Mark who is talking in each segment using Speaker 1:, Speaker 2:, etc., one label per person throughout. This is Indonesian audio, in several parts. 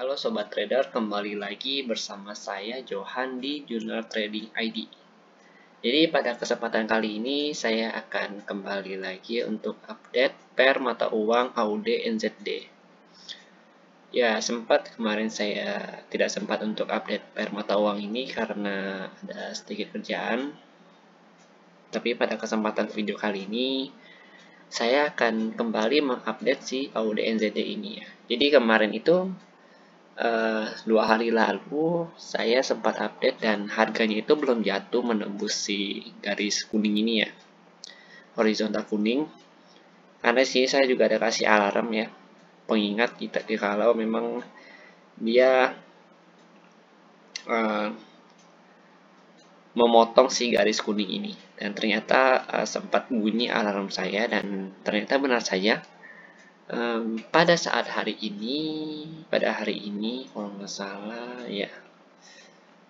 Speaker 1: Halo Sobat Trader, kembali lagi bersama saya Johan di Jurnal Trading ID. Jadi pada kesempatan kali ini saya akan kembali lagi untuk update pair mata uang AUD NZD. Ya, kemarin saya tidak sempat untuk update pair mata uang ini karena ada sedikit kerjaan. Tapi pada kesempatan video kali ini saya akan kembali mengupdate si AUD NZD ini ya. Jadi kemarin itu 2 hari lalu saya sempat update dan harganya itu belum jatuh menembus si garis kuning ini ya, horizontal kuning. Karena sini saya juga ada kasih alarm ya, pengingat kita kalau memang dia memotong si garis kuning ini. Dan ternyata sempat bunyi alarm saya dan ternyata benar saja. Pada hari ini kalau nggak salah ya,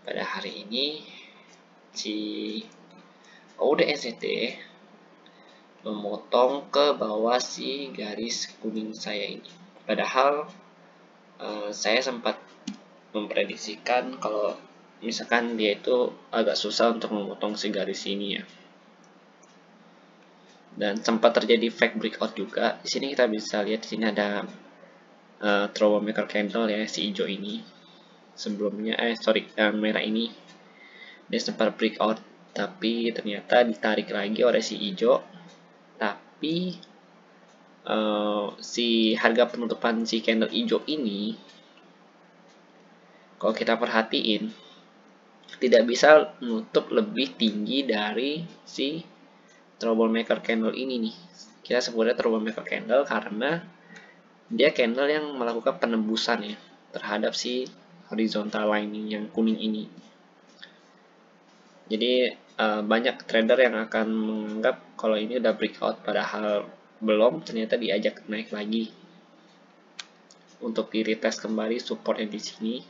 Speaker 1: pada hari ini si AUD NZD memotong ke bawah si garis kuning saya ini. Padahal saya sempat memprediksikan kalau misalkan dia itu agak susah untuk memotong si garis ini ya. Dan sempat terjadi fake breakout juga. Di sini kita bisa lihat, di sini ada troublemaker candle ya, si hijau ini. Sebelumnya merah ini dia sempat breakout, tapi ternyata ditarik lagi oleh si hijau. Tapi si harga penutupan si candle hijau ini, kalau kita perhatiin, tidak bisa menutup lebih tinggi dari si troublemaker candle ini nih. Kita sebutnya troublemaker candle karena dia candle yang melakukan penembusan ya terhadap si horizontal lining yang kuning ini. Jadi banyak trader yang akan menganggap kalau ini udah breakout, padahal belum, ternyata diajak naik lagi untuk di retest kembali supportnya di sini.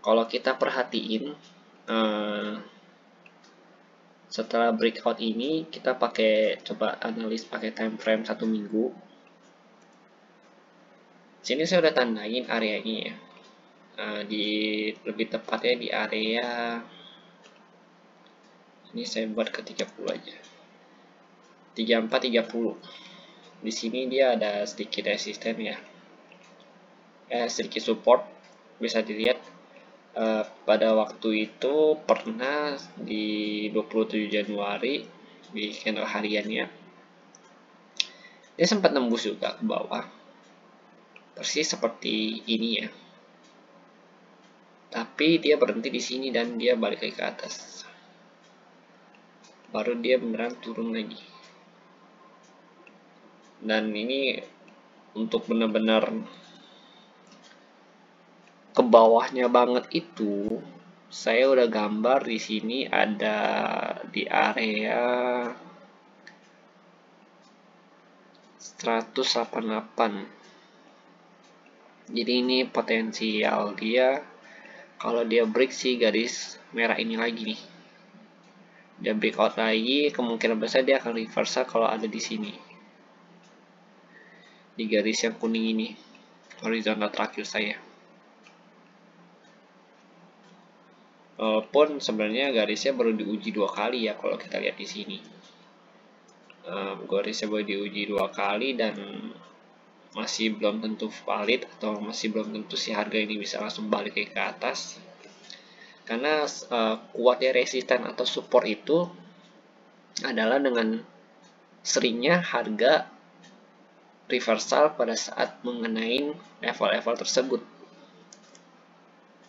Speaker 1: Kalau kita perhatiin setelah breakout ini, kita coba analis pakai time frame 1 minggu. Sini saya udah tandain areanya ya, lebih tepatnya di area ini, saya buat ke 30 aja, 3430. Di sini dia ada sedikit resisten ya, sedikit support. Bisa dilihat pada waktu itu pernah di 27 Januari di candle hariannya dia sempat nembus juga ke bawah, persis seperti ini ya. Tapi dia berhenti di sini dan dia balik lagi ke atas. Baru dia beneran turun lagi. Dan ini untuk benar-benar ke bawahnya banget itu, saya udah gambar di sini ada di area 188. Jadi ini potensial dia kalau dia break si garis merah ini lagi nih. Dia breakout lagi, kemungkinan besar dia akan reversal kalau ada di sini. Di garis yang kuning ini, horizontal terakhir saya. Walaupun sebenarnya garisnya baru diuji 2 kali ya kalau kita lihat di sini. Garisnya baru diuji 2 kali dan masih belum tentu valid, atau masih belum tentu si harga ini bisa langsung balik ke atas. Karena kuatnya resisten atau support itu adalah dengan seringnya harga reversal pada saat mengenai level-level tersebut.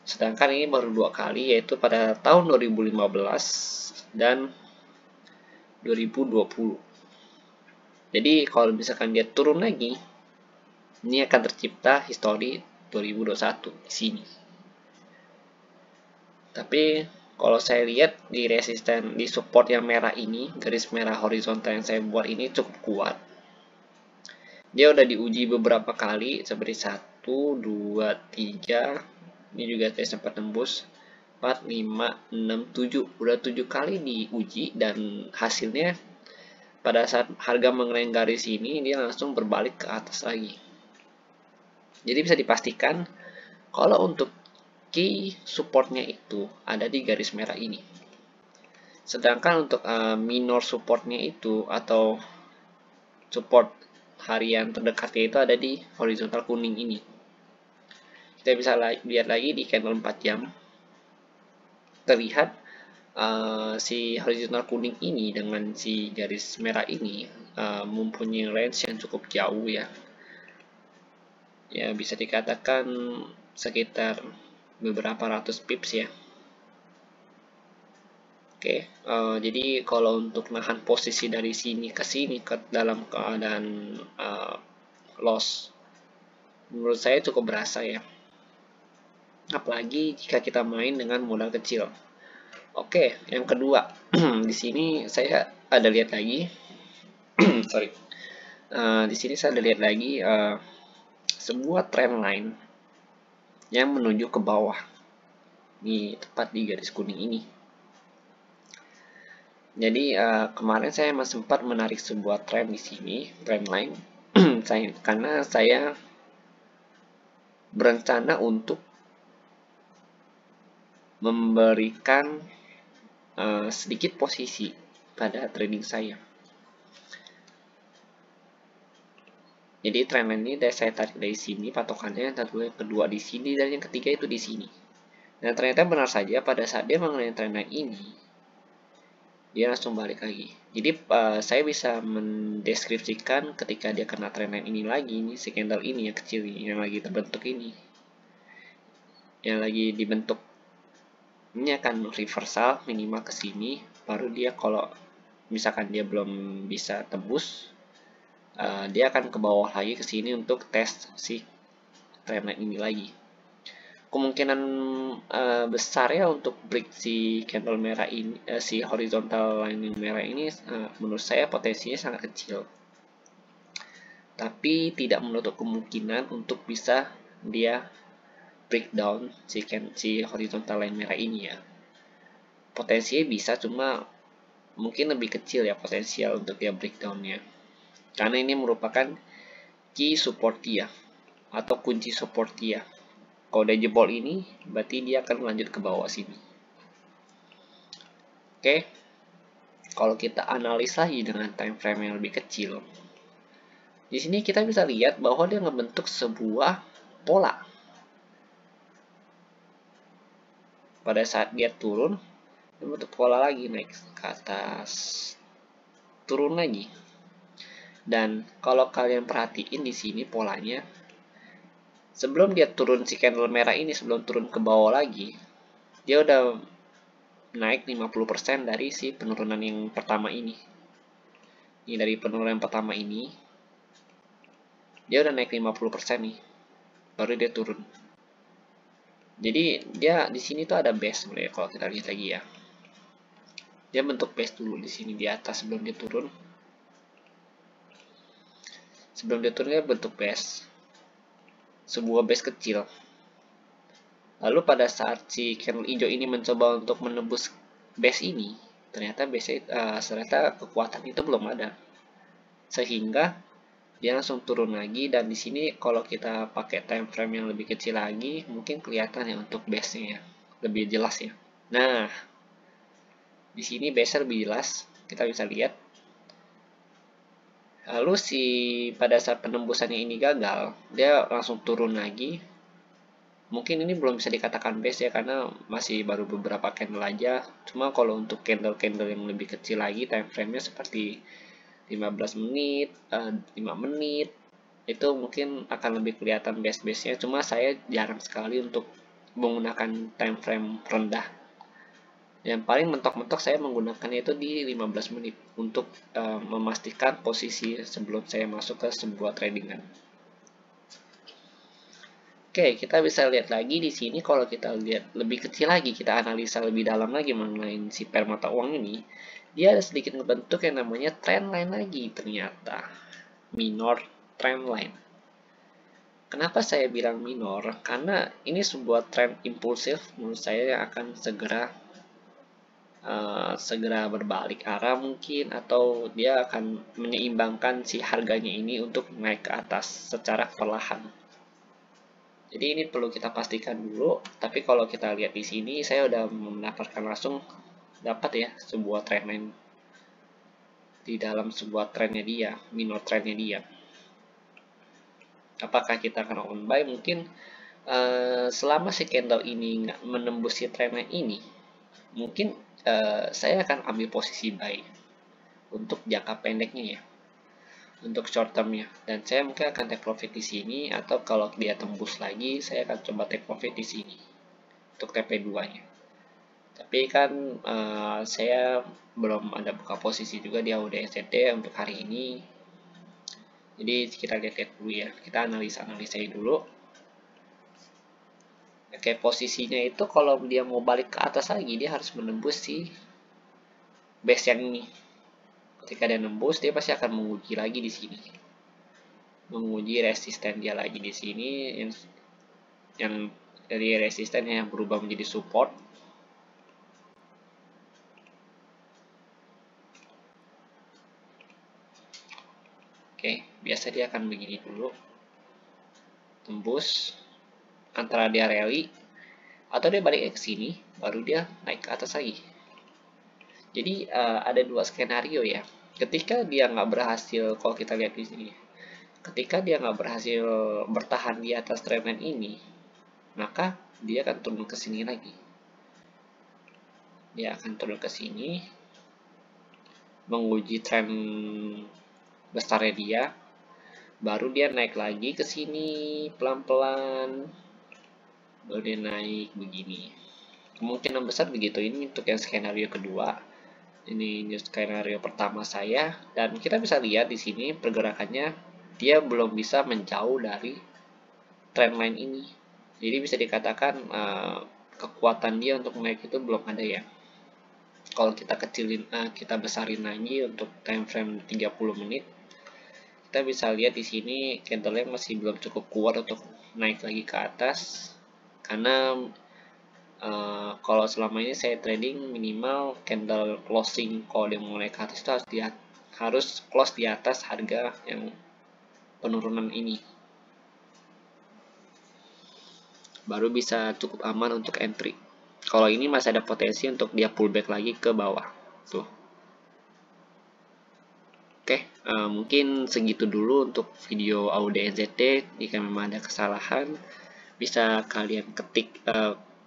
Speaker 1: Sedangkan ini baru 2 kali, yaitu pada tahun 2015 dan 2020. Jadi kalau misalkan dia turun lagi, ini akan tercipta histori 2021 di sini. Tapi kalau saya lihat di resisten, di support yang merah ini, garis merah horizontal yang saya buat ini cukup kuat. Dia udah diuji beberapa kali, seperti 1, 2, 3. Ini juga saya sempat tembus 4, 5, 6, 7. Udah 7 kali diuji dan hasilnya pada saat harga mengenai garis ini dia langsung berbalik ke atas lagi. Jadi bisa dipastikan kalau untuk key supportnya itu ada di garis merah ini. Sedangkan untuk minor supportnya itu atau support harian terdekatnya itu ada di horizontal kuning ini. Kita bisa lihat lagi di candle 4 jam. Terlihat si horizontal kuning ini dengan si garis merah ini mempunyai range yang cukup jauh ya. Ya bisa dikatakan sekitar beberapa ratus pips ya. Oke, jadi kalau untuk nahan posisi dari sini ke sini dalam keadaan loss, menurut saya cukup berasa ya. Apalagi jika kita main dengan modal kecil. Oke, yang kedua, di sini saya ada lihat lagi, sorry, di sini saya ada lihat lagi sebuah trend line yang menuju ke bawah, di tepat di garis kuning ini. Jadi kemarin saya sempat menarik sebuah trend di sini, trend line, karena saya berencana untuk memberikan sedikit posisi pada trading saya. Jadi trend line ini saya tarik dari sini patokannya, yang kedua di sini, dan yang ketiga itu di sini. Dan ternyata benar saja pada saat dia mengenai trend line ini, dia langsung balik lagi. Jadi saya bisa mendeskripsikan ketika dia kena trend line ini lagi, ini si candle ini yang kecil ini, yang lagi terbentuk ini, yang lagi dibentuk, ini akan reversal minimal ke sini, baru dia kalau misalkan dia belum bisa tebus, dia akan ke bawah lagi ke sini untuk tes si trendline ini lagi. Kemungkinan besar ya untuk break si candle merah ini, si horizontal line merah ini, menurut saya potensinya sangat kecil. Tapi tidak menutup kemungkinan untuk bisa dia breakdown si horizontal line merah ini ya. Potensinya bisa, cuma mungkin lebih kecil ya potensial untuk dia breakdownnya. Karena ini merupakan key support dia atau kunci support dia. Kalau udah jebol ini, berarti dia akan lanjut ke bawah sini. Oke, kalau kita analis lagi dengan time frame yang lebih kecil, di sini kita bisa lihat bahwa dia membentuk sebuah pola. Pada saat dia turun, dia membentuk pola lagi, naik ke atas, turun lagi. Dan kalau kalian perhatiin di sini polanya, sebelum dia turun si candle merah ini, sebelum turun ke bawah lagi, dia udah naik 50% dari si penurunan yang pertama ini. Ini dari penurunan pertama ini, dia udah naik 50% nih, baru dia turun. Jadi dia di sini tuh ada base sebenarnya kalau kita lihat lagi ya. Dia bentuk base dulu di sini di atas sebelum dia turun. Sebelum dia turun dia bentuk base, sebuah base kecil. Lalu pada saat si candle hijau ini mencoba untuk menembus base ini, ternyata kekuatan itu belum ada, sehingga dia langsung turun lagi. Dan di sini kalau kita pakai time frame yang lebih kecil lagi, mungkin kelihatan ya untuk base-nya ya, lebih jelas ya. Nah, di sini base-nya lebih jelas, kita bisa lihat. Lalu pada saat penembusannya ini gagal, dia langsung turun lagi. Mungkin ini belum bisa dikatakan base ya, karena masih baru beberapa candle aja. Cuma kalau untuk candle-candle yang lebih kecil lagi, time frame-nya seperti 15 menit, 5 menit, itu mungkin akan lebih kelihatan base-base-nya. Cuma saya jarang sekali untuk menggunakan time frame rendah. Yang paling mentok-mentok saya menggunakannya itu di 15 menit untuk memastikan posisi sebelum saya masuk ke sebuah tradingan. Oke, kita bisa lihat lagi di sini. Kalau kita lihat lebih kecil lagi, kita analisa lebih dalam lagi mengenai si pair mata uang ini, dia ada sedikit bentuk yang namanya trend line lagi ternyata, minor trend line. Kenapa saya bilang minor? Karena ini sebuah trend impulsif menurut saya yang akan segera berbalik arah mungkin, atau dia akan menyeimbangkan si harganya ini untuk naik ke atas secara perlahan. Jadi ini perlu kita pastikan dulu. Tapi kalau kita lihat di sini, saya udah mendapatkan langsung dapat ya sebuah trendline di dalam sebuah trennya dia, minor trennya dia. Apakah kita akan on buy? Mungkin selama si candle ini nggak menembus si trendline ini, mungkin saya akan ambil posisi buy untuk jangka pendeknya ya, untuk short termnya. Dan saya mungkin akan take profit di sini, atau kalau dia tembus lagi, saya akan coba take profit di sini untuk TP2-nya. Tapi kan saya belum ada buka posisi juga di AUD/USD untuk hari ini. Jadi kita lihat-lihat dulu ya, kita analisa dulu. Oke, posisinya itu kalau dia mau balik ke atas lagi, dia harus menembus si base yang ini. Ketika dia nembus, dia pasti akan menguji lagi di sini, menguji resisten dia lagi di sini, yang dari resisten yang berubah menjadi support. Oke, biasa dia akan begini dulu, tembus, antara dia rally atau dia balik ke sini, baru dia naik ke atas lagi. Jadi ada dua skenario ya. Ketika dia nggak berhasil, kalau kita lihat di sini, ketika dia nggak berhasil bertahan di atas trendline ini, maka dia akan turun ke sini lagi. Dia akan turun ke sini, menguji tren besarnya dia, baru dia naik lagi ke sini pelan-pelan, baru dia naik begini. Kemungkinan besar begitu. Ini untuk yang skenario kedua. Ini skenario pertama saya, dan kita bisa lihat di sini pergerakannya dia belum bisa menjauh dari trendline ini. Jadi bisa dikatakan kekuatan dia untuk naik itu belum ada ya. Kalau kita kecilin, kita besarin lagi untuk time frame 30 menit, kita bisa lihat di sini candle-nya masih belum cukup kuat untuk naik lagi ke atas, karena kalau selama ini saya trading minimal candle closing kalau dia mau naik ke atas itu harus close di atas harga yang penurunan ini, baru bisa cukup aman untuk entry. Kalau ini masih ada potensi untuk dia pullback lagi ke bawah tuh. Oke, mungkin segitu dulu untuk video AUD/NZD. Jika memang ada kesalahan, bisa kalian ketik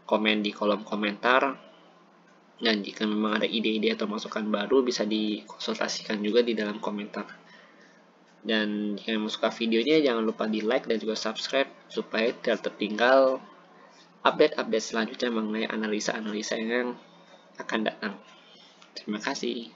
Speaker 1: komen di kolom komentar. Dan jika memang ada ide-ide atau masukan baru, bisa dikonsultasikan juga di dalam komentar. Dan jika memang suka videonya, jangan lupa di like dan juga subscribe, supaya tidak tertinggal update-update selanjutnya mengenai analisa-analisa yang akan datang. Terima kasih.